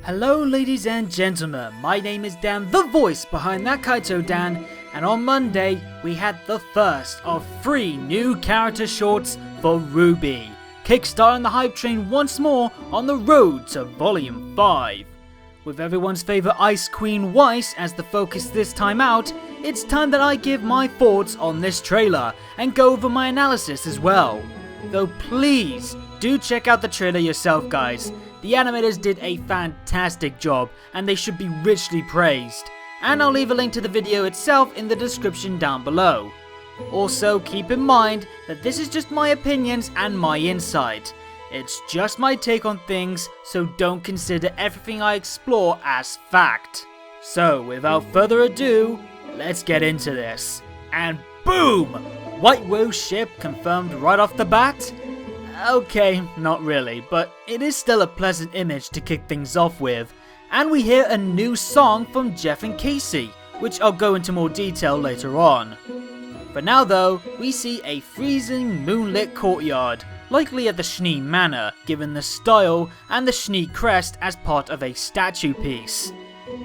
Hello ladies and gentlemen, my name is Dan, the voice behind ThatKaitoDan, and on Monday we had the first of 3 new character shorts for RWBY, kickstarting the hype train once more on the road to Volume 5. With everyone's favourite Ice Queen Weiss as the focus this time out, it's time that I give my thoughts on this trailer and go over my analysis as well. Though please do check out the trailer yourself guys. The animators did a fantastic job and they should be richly praised. And I'll leave a link to the video itself in the description down below. Also keep in mind that this is just my opinions and my insight. It's just my take on things, so don't consider everything I explore as fact. So without further ado, let's get into this. And boom! White Rose ship confirmed right off the bat? Okay, not really, but it is still a pleasant image to kick things off with. And we hear a new song from Jeff and Casey, which I'll go into more detail later on. For now though, we see a freezing moonlit courtyard, likely at the Schnee Manor, given the style and the Schnee crest as part of a statue piece.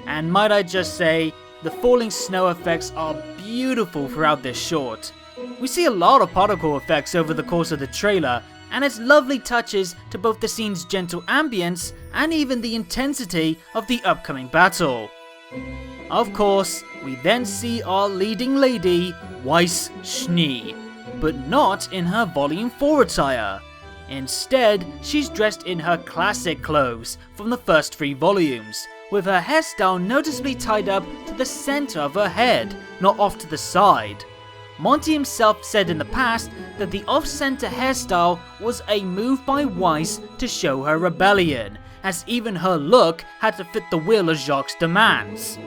And might I just say, the falling snow effects are beautiful throughout this short. We see a lot of particle effects over the course of the trailer, and it's lovely touches to both the scene's gentle ambience and even the intensity of the upcoming battle. Of course, we then see our leading lady, Weiss Schnee, but not in her Volume 4 attire. Instead, she's dressed in her classic clothes from the first 3 volumes, with her hairstyle noticeably tied up to the center of her head, not off to the side. Monty himself said in the past that the off-center hairstyle was a move by Weiss to show her rebellion, as even her look had to fit the will of Jacques' demands.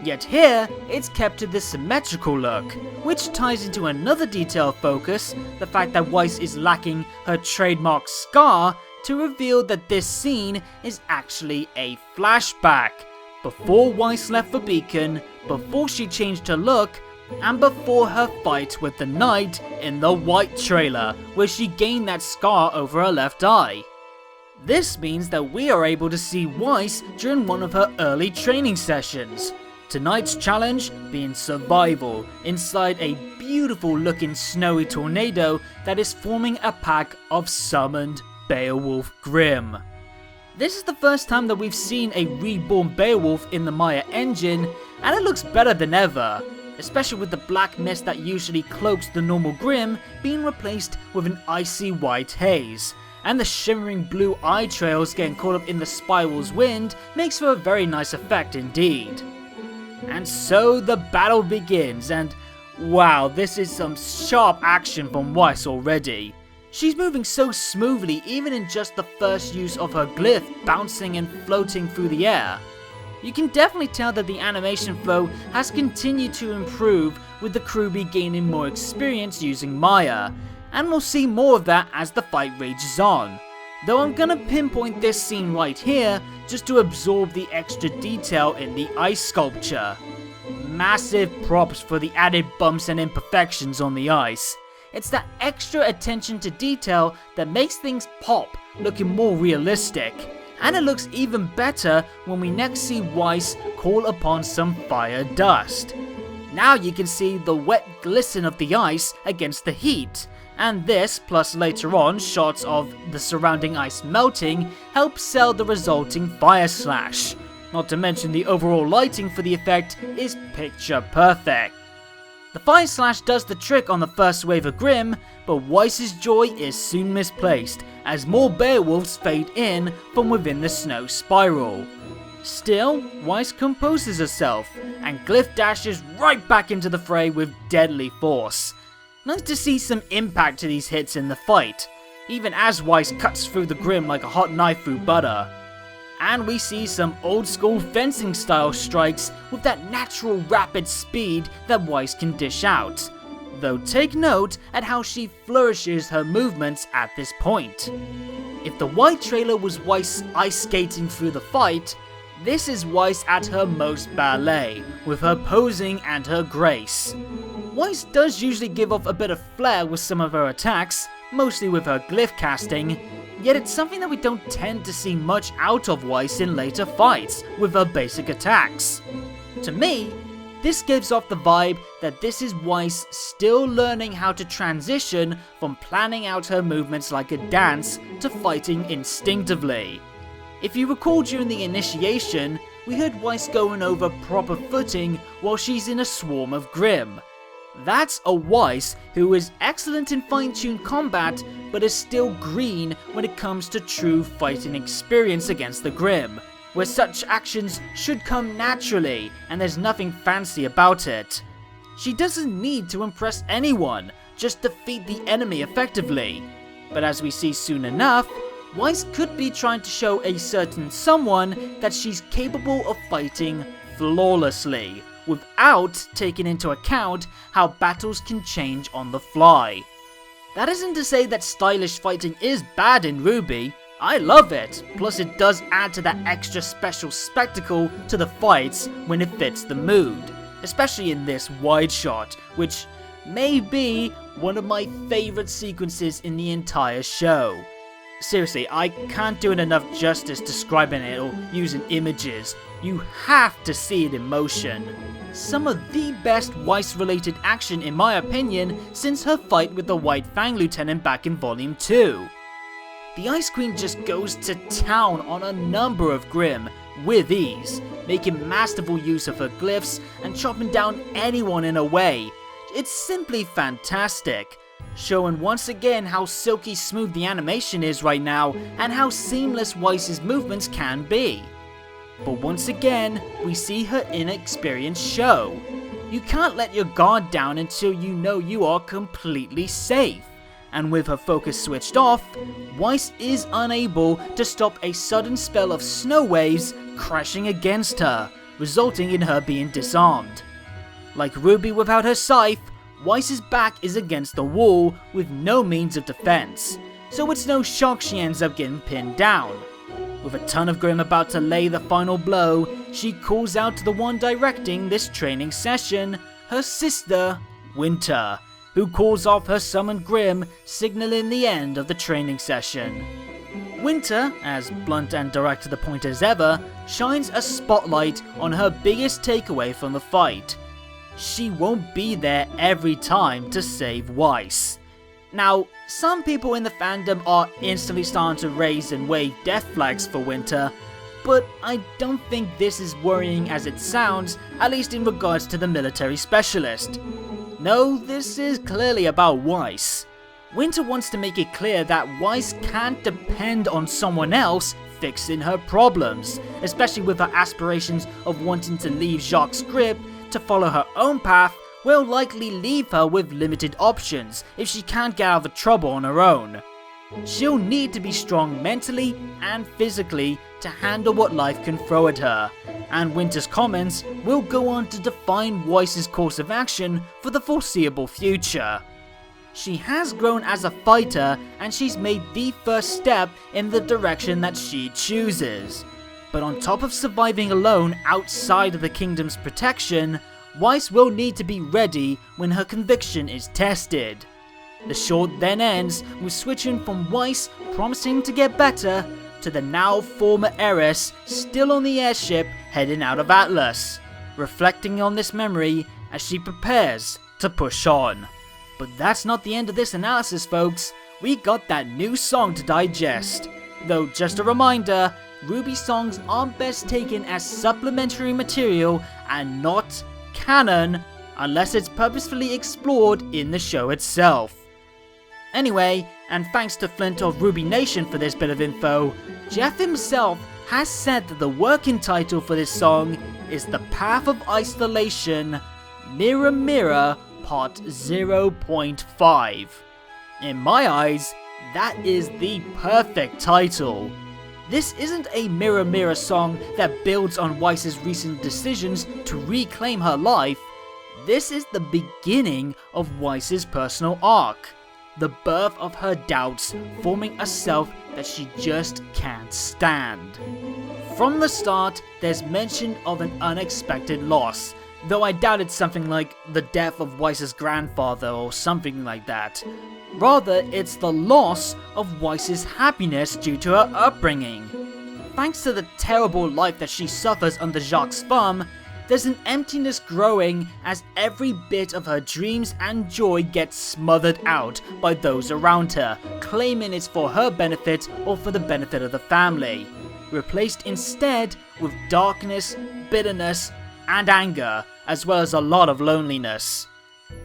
Yet here, it's kept to this symmetrical look, which ties into another detail of focus, the fact that Weiss is lacking her trademark scar, to reveal that this scene is actually a flashback, before Weiss left the beacon, before she changed her look, and before her fight with the knight in the White trailer, where she gained that scar over her left eye. This means that we are able to see Weiss during one of her early training sessions. Tonight's challenge being survival inside a beautiful looking snowy tornado that is forming a pack of summoned Beowulf Grimm. This is the first time that we've seen a reborn Beowulf in the Maya engine, and it looks better than ever, especially with the black mist that usually cloaks the normal Grimm being replaced with an icy white haze, and the shimmering blue eye trails getting caught up in the spiral's wind makes for a very nice effect indeed. And so the battle begins, and wow, this is some sharp action from Weiss already. She's moving so smoothly even in just the first use of her glyph bouncing and floating through the air. You can definitely tell that the animation flow has continued to improve with the crew gaining more experience using Maya, and we'll see more of that as the fight rages on. Though I'm gonna pinpoint this scene right here just to absorb the extra detail in the ice sculpture. Massive props for the added bumps and imperfections on the ice. It's that extra attention to detail that makes things pop, looking more realistic. And it looks even better when we next see Weiss call upon some fire dust. Now you can see the wet glisten of the ice against the heat, and this, plus later on shots of the surrounding ice melting, help sell the resulting fire slash. Not to mention the overall lighting for the effect is picture perfect. The fire slash does the trick on the first wave of Grimm, but Weiss's joy is soon misplaced as more Beowulfs fade in from within the snow spiral. Still, Weiss composes herself, and Glyph dashes right back into the fray with deadly force. Nice to see some impact to these hits in the fight, even as Weiss cuts through the Grimm like a hot knife through butter. And we see some old school fencing style strikes with that natural rapid speed that Weiss can dish out. Though take note at how she flourishes her movements at this point. If the White trailer was Weiss ice skating through the fight, this is Weiss at her most ballet, with her posing and her grace. Weiss does usually give off a bit of flair with some of her attacks, mostly with her glyph casting, yet it's something that we don't tend to see much out of Weiss in later fights with her basic attacks. To me, this gives off the vibe that this is Weiss still learning how to transition from planning out her movements like a dance to fighting instinctively. If you recall during the initiation, we heard Weiss going over proper footing while she's in a swarm of Grimm. That's a Weiss who is excellent in fine-tuned combat, but is still green when it comes to true fighting experience against the Grimm, where such actions should come naturally and there's nothing fancy about it. She doesn't need to impress anyone, just defeat the enemy effectively. But as we see soon enough, Weiss could be trying to show a certain someone that she's capable of fighting flawlessly, without taking into account how battles can change on the fly. That isn't to say that stylish fighting is bad in RWBY. I love it, plus it does add to that extra special spectacle to the fights when it fits the mood, especially in this wide shot, which may be one of my favourite sequences in the entire show. Seriously, I can't do it enough justice describing it or using images. You have to see it in motion. Some of the best Weiss related action in my opinion since her fight with the White Fang Lieutenant back in Volume 2. The Ice Queen just goes to town on a number of Grimm with ease, making masterful use of her glyphs and chopping down anyone in a way. It's simply fantastic, showing once again how silky smooth the animation is right now and how seamless Weiss's movements can be. But once again, we see her inexperience show. You can't let your guard down until you know you are completely safe. And with her focus switched off, Weiss is unable to stop a sudden spell of snow waves crashing against her, resulting in her being disarmed. Like RWBY without her scythe, Weiss's back is against the wall with no means of defense, so it's no shock she ends up getting pinned down. With a ton of Grimm about to lay the final blow, she calls out to the one directing this training session, her sister, Winter, who calls off her summoned Grimm, signaling the end of the training session. Winter, as blunt and direct to the point as ever, shines a spotlight on her biggest takeaway from the fight. She won't be there every time to save Weiss. Now, some people in the fandom are instantly starting to raise and wave death flags for Winter, but I don't think this is worrying as it sounds, at least in regards to the military specialist. No, this is clearly about Weiss. Winter wants to make it clear that Weiss can't depend on someone else fixing her problems, especially with her aspirations of wanting to leave Jacques' grip to follow her own path will likely leave her with limited options if she can't get out of the trouble on her own. She'll need to be strong mentally and physically to handle what life can throw at her, and Winter's comments will go on to define Weiss's course of action for the foreseeable future. She has grown as a fighter and she's made the first step in the direction that she chooses. But on top of surviving alone outside of the kingdom's protection, Weiss will need to be ready when her conviction is tested. The short then ends with switching from Weiss promising to get better to the now former heiress still on the airship heading out of Atlas, reflecting on this memory as she prepares to push on. But that's not the end of this analysis, folks. We got that new song to digest. Though just a reminder, RWBY songs are best taken as supplementary material and not canon unless it's purposefully explored in the show itself. Anyway, and thanks to Flint of RWBY Nation for this bit of info, Jeff himself has said that the working title for this song is The Path of Isolation Mirror Mirror Part 0.5. In my eyes, that is the perfect title. This isn't a Mirror Mirror song that builds on Weiss's recent decisions to reclaim her life. This is the beginning of Weiss's personal arc. The birth of her doubts, forming a self that she just can't stand. From the start, there's mention of an unexpected loss, though I doubt it's something like the death of Weiss's grandfather or something like that. Rather, it's the loss of Weiss's happiness due to her upbringing. Thanks to the terrible life that she suffers under Jacques' thumb, there's an emptiness growing as every bit of her dreams and joy gets smothered out by those around her, claiming it's for her benefit or for the benefit of the family, replaced instead with darkness, bitterness, and anger, as well as a lot of loneliness.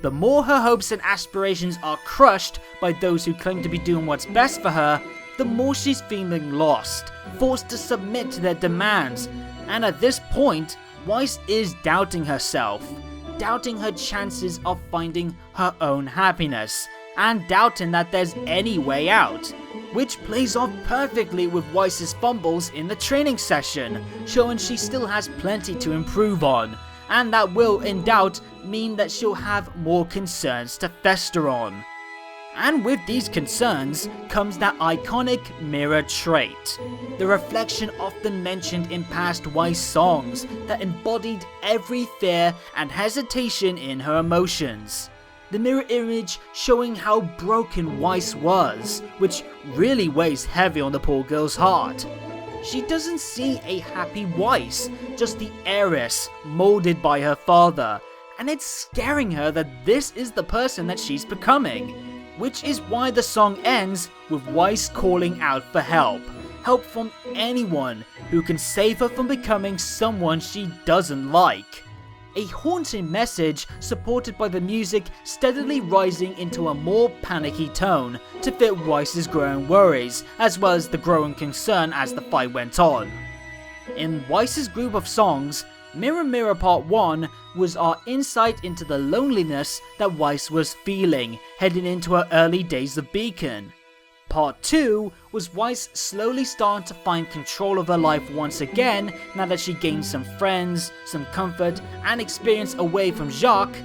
The more her hopes and aspirations are crushed by those who claim to be doing what's best for her, the more she's feeling lost, forced to submit to their demands, and at this point, Weiss is doubting herself, doubting her chances of finding her own happiness, and doubting that there's any way out, which plays off perfectly with Weiss's fumbles in the training session, showing she still has plenty to improve on, and that will, in doubt, mean that she'll have more concerns to fester on. And with these concerns comes that iconic mirror trait, the reflection often mentioned in past Weiss songs that embodied every fear and hesitation in her emotions. The mirror image showing how broken Weiss was, which really weighs heavy on the poor girl's heart. She doesn't see a happy Weiss, just the heiress molded by her father, and it's scaring her that this is the person that she's becoming. Which is why the song ends with Weiss calling out for help. Help from anyone who can save her from becoming someone she doesn't like. A haunting message supported by the music steadily rising into a more panicky tone to fit Weiss's growing worries, as well as the growing concern as the fight went on. In Weiss's group of songs, Mirror Mirror Part 1 was our insight into the loneliness that Weiss was feeling heading into her early days of Beacon. Part 2 was Weiss slowly starting to find control of her life once again now that she gained some friends, some comfort, and experience away from Jacques.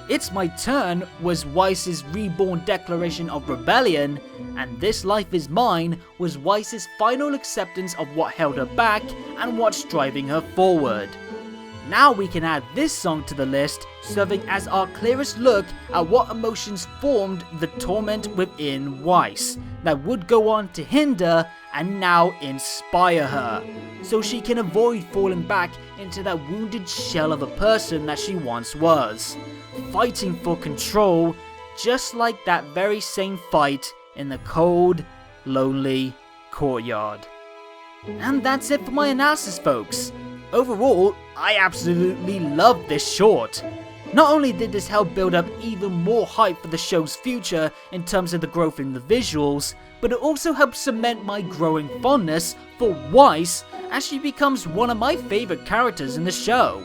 It's My Turn was Weiss's reborn declaration of rebellion, and This Life Is Mine was Weiss's final acceptance of what held her back and what's driving her forward. Now we can add this song to the list, serving as our clearest look at what emotions formed the torment within Weiss that would go on to hinder and now inspire her, so she can avoid falling back into that wounded shell of a person that she once was, fighting for control, just like that very same fight in the cold, lonely courtyard. And that's it for my analysis, folks. Overall, I absolutely love this short. Not only did this help build up even more hype for the show's future in terms of the growth in the visuals, but it also helped cement my growing fondness for Weiss as she becomes one of my favourite characters in the show.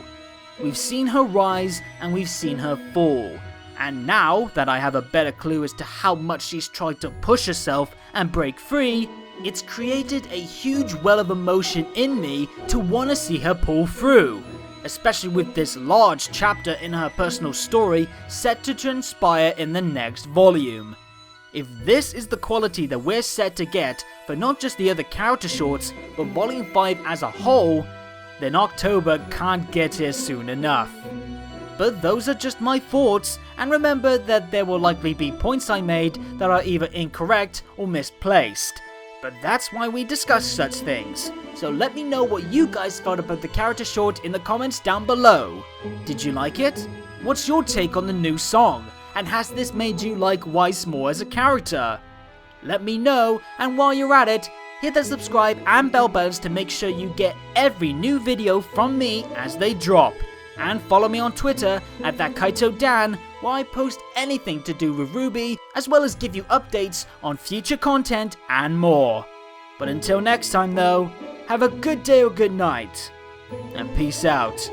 We've seen her rise and we've seen her fall, and now that I have a better clue as to how much she's tried to push herself and break free, it's created a huge well of emotion in me to want to see her pull through, especially with this large chapter in her personal story set to transpire in the next volume. If this is the quality that we're set to get for not just the other character shorts, but Volume 5 as a whole, then October can't get here soon enough. But those are just my thoughts, and remember that there will likely be points I made that are either incorrect or misplaced. But that's why we discuss such things. So let me know what you guys thought about the character short in the comments down below. Did you like it? What's your take on the new song? And has this made you like Weiss more as a character? Let me know, and while you're at it, hit the subscribe and bell buttons to make sure you get every new video from me as they drop. And follow me on Twitter at ThatKaitoDan, where I post anything to do with RWBY, as well as give you updates on future content and more. But until next time though, have a good day or good night, and peace out.